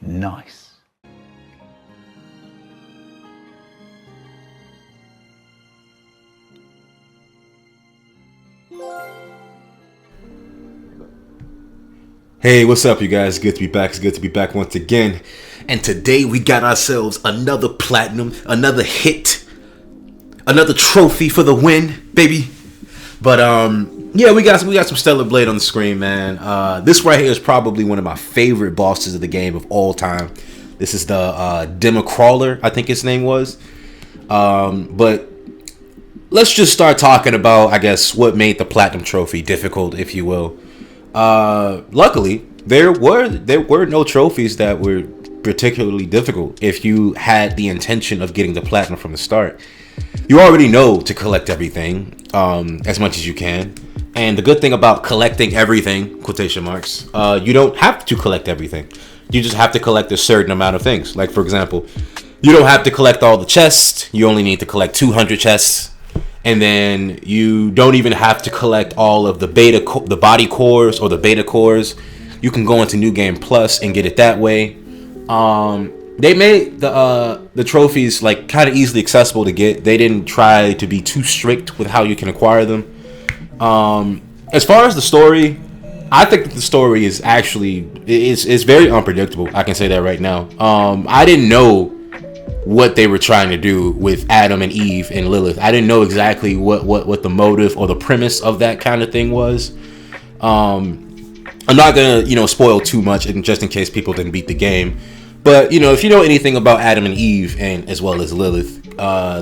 Nice. Hey, what's up, you guys? Good to be back. It's good to be back once again. And today we got ourselves another platinum, another hit, another trophy for the win, baby. But yeah, we got some Stellar Blade on the screen, man. This right here is probably one of my favorite bosses of the game of all time. This is the Demo Crawler, I think his name was. But let's just start talking about, I guess, what made the platinum trophy difficult, if you will. Luckily, there were no trophies that were particularly difficult if you had the intention of getting the platinum from the start. You already know to collect everything as much as you can. And the good thing about collecting everything, quotation marks, you don't have to collect everything. You just have to collect a certain amount of things. Like, for example, you don't have to collect all the chests. You only need to collect 200 chests. And then you don't even have to collect all of the body cores or the beta cores. You can go into New Game Plus and get it that way. They made the trophies like kind of easily accessible to get. They didn't try to be too strict with how you can acquire them. As far as the story, I think that the story is actually is very unpredictable. I can say that right now. I didn't know what they were trying to do with Adam and Eve and Lilith. I didn't know exactly what the motive or the premise of that kind of thing was. I'm not gonna spoil too much, just in case people didn't beat the game. But if you know anything about Adam and Eve and as well as Lilith,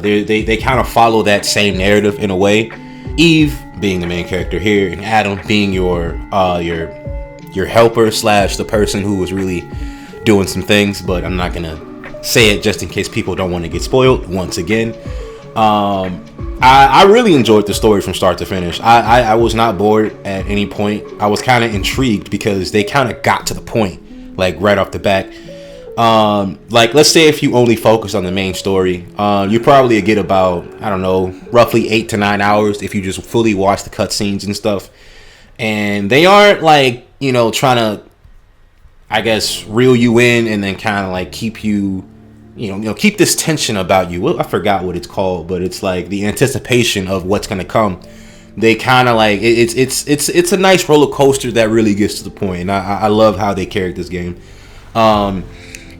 they kind of follow that same narrative in a way. Eve being the main character here, and Adam being your helper / the person who was really doing some things. But I'm not gonna say it just in case people don't want to get spoiled once again. I really enjoyed the story from start to finish. I was not bored at any point. I was kind of intrigued because they kind of got to the point, like right off the bat. Like, let's say if you only focus on the main story, you probably get about, I don't know, roughly 8 to 9 hours if you just fully watch the cutscenes and stuff. And they aren't like, trying to, I guess, reel you in and then kind of like keep you, keep this tension about you. Well, I forgot what it's called, but it's like the anticipation of what's gonna come. They kind of like it's a nice roller coaster that really gets to the point. And I love how they carried this game.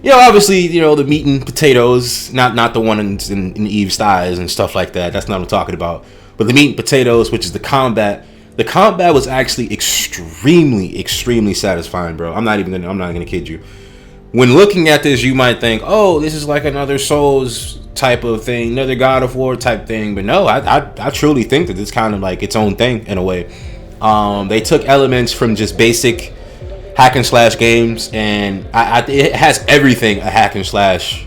Obviously, the meat and potatoes, not the one in Eve's thighs and stuff like that. That's not what I'm talking about. But the meat and potatoes, which is the combat. The combat was actually extremely satisfying, bro. I'm not gonna kid you. When looking at this, you might think, oh, this is like another Souls type of thing, another God of War type thing. But no, I truly think that it's kind of like its own thing in a way. They took elements from just basic hack and slash games, and it has everything a hack and slash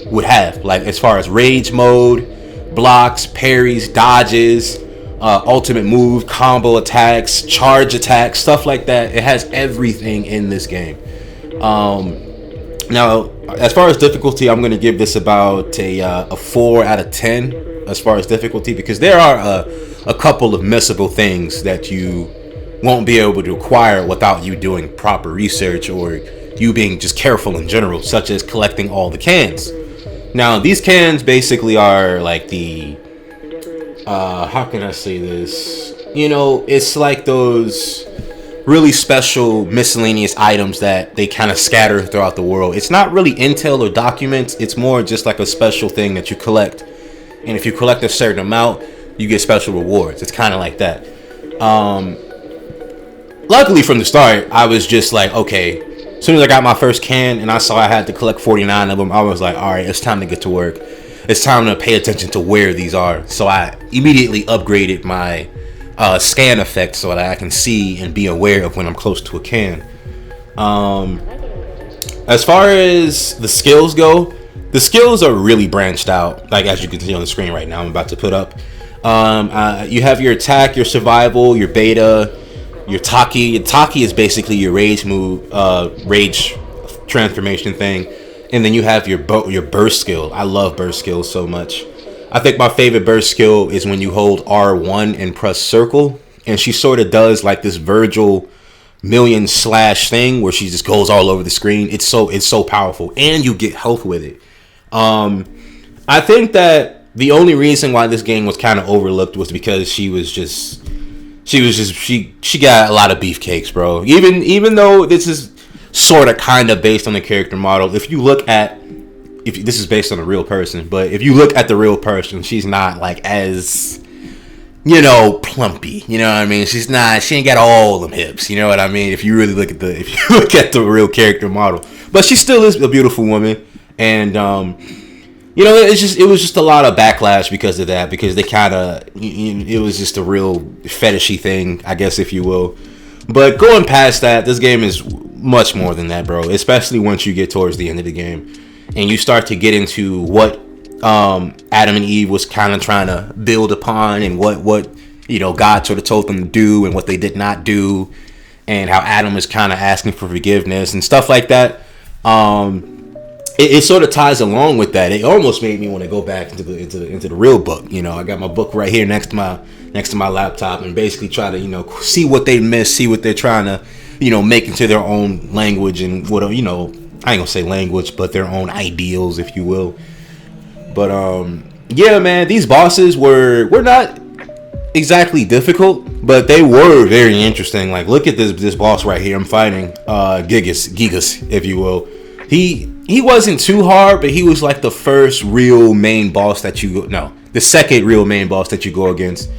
would have, like as far as rage mode, blocks, parries, dodges, ultimate move, combo attacks, charge attacks, stuff like that. It has everything in this game. Now, as far as difficulty, I'm going to give this about a 4 out of 10 as far as difficulty, because there are a couple of missable things that you won't be able to acquire without you doing proper research or you being just careful in general, such as collecting all the cans. Now, these cans basically are like the how can I say this? It's like those really special miscellaneous items that they kind of scatter throughout the world. It's not really intel or documents. It's more just like a special thing that you collect. And if you collect a certain amount, you get special rewards. It's kind of like that. Luckily from the start, I was just like, okay, as soon as I got my first can and I saw I had to collect 49 of them, I was like, all right, it's time to get to work. It's time to pay attention to where these are. So I immediately upgraded my scan effect so that I can see and be aware of when I'm close to a can. As far as the skills go, the skills are really branched out, like as you can see on the screen right now I'm about to put up. You have your attack, your survival, your beta, your Taki. Your Taki is basically your rage move, rage transformation thing. And then you have your burst skill. I love burst skills so much. I think my favorite burst skill is when you hold R1 and press circle, and she sort of does like this Virgil million slash thing where she just goes all over the screen. It's so powerful, and you get health with it. I think that the only reason why this game was kind of overlooked was because she got a lot of beefcakes, bro. Even though this is sort of kind of based on the character model, if this is based on a real person, but if you look at the real person, she's not like as, you know, plumpy. You know what I mean? She ain't got all them hips. You know what I mean? If you really look at the real character model, but she still is a beautiful woman, and you know, it was just a lot of backlash because of that, because they kind of, it was just a real fetishy thing, I guess, if you will. But going past that, this game is much more than that, bro. Especially once you get towards the end of the game and you start to get into what Adam and Eve was kind of trying to build upon, and what you know, God sort of told them to do and what they did not do, and how Adam is kind of asking for forgiveness and stuff like that. It sort of ties along with that. It almost made me want to go back into the real book. You know, I got my book right here next to my laptop, and basically try to, you know, see what they missed, see what they're trying to, you know, make into their own language, and what, you know, I ain't gonna say language, but their own ideals, if you will. But yeah, man, these bosses were not exactly difficult, but they were very interesting. Like, look at this boss right here I'm fighting, Gigas, if you will. He wasn't too hard, but he was like the first real main boss the second real main boss that you go against,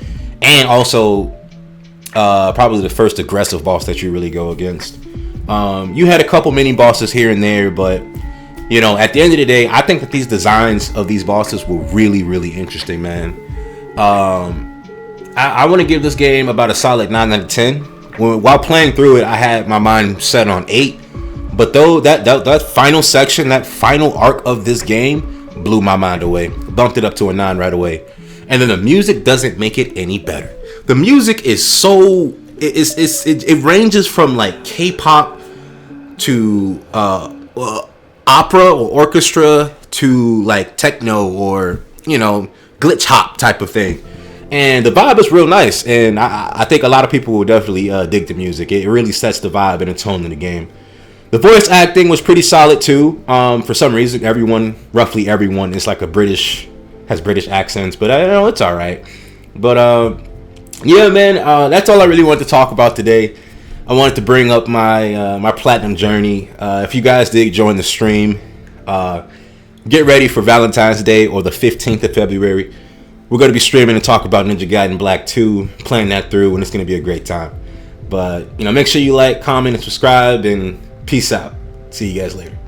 and also probably the first aggressive boss that you really go against. You had a couple mini bosses here and there, but you know, at the end of the day, I think that these designs of these bosses were really, really interesting, man. I want to give this game about a solid 9 out of 10. While playing through it, I had my mind set on 8. But though that final section, that final arc of this game blew my mind away. Bumped it up to a 9 right away. And then the music doesn't make it any better. The music is so it ranges from like K-pop to opera or orchestra to like techno or, you know, glitch hop type of thing. And the vibe is real nice, and I think a lot of people will definitely dig the music. It really sets the vibe and the tone of the game. The voice acting was pretty solid too. For some reason, roughly everyone is like has British accents, but I know it's all right. But yeah, man, that's all I really wanted to talk about today. I wanted to bring up my platinum journey. If you guys did join the stream, get ready for Valentine's Day or the 15th of February. We're going to be streaming and talk about Ninja Gaiden Black 2, playing that through, and it's going to be a great time. But, you know, make sure you like, comment, and subscribe, and peace out. See you guys later.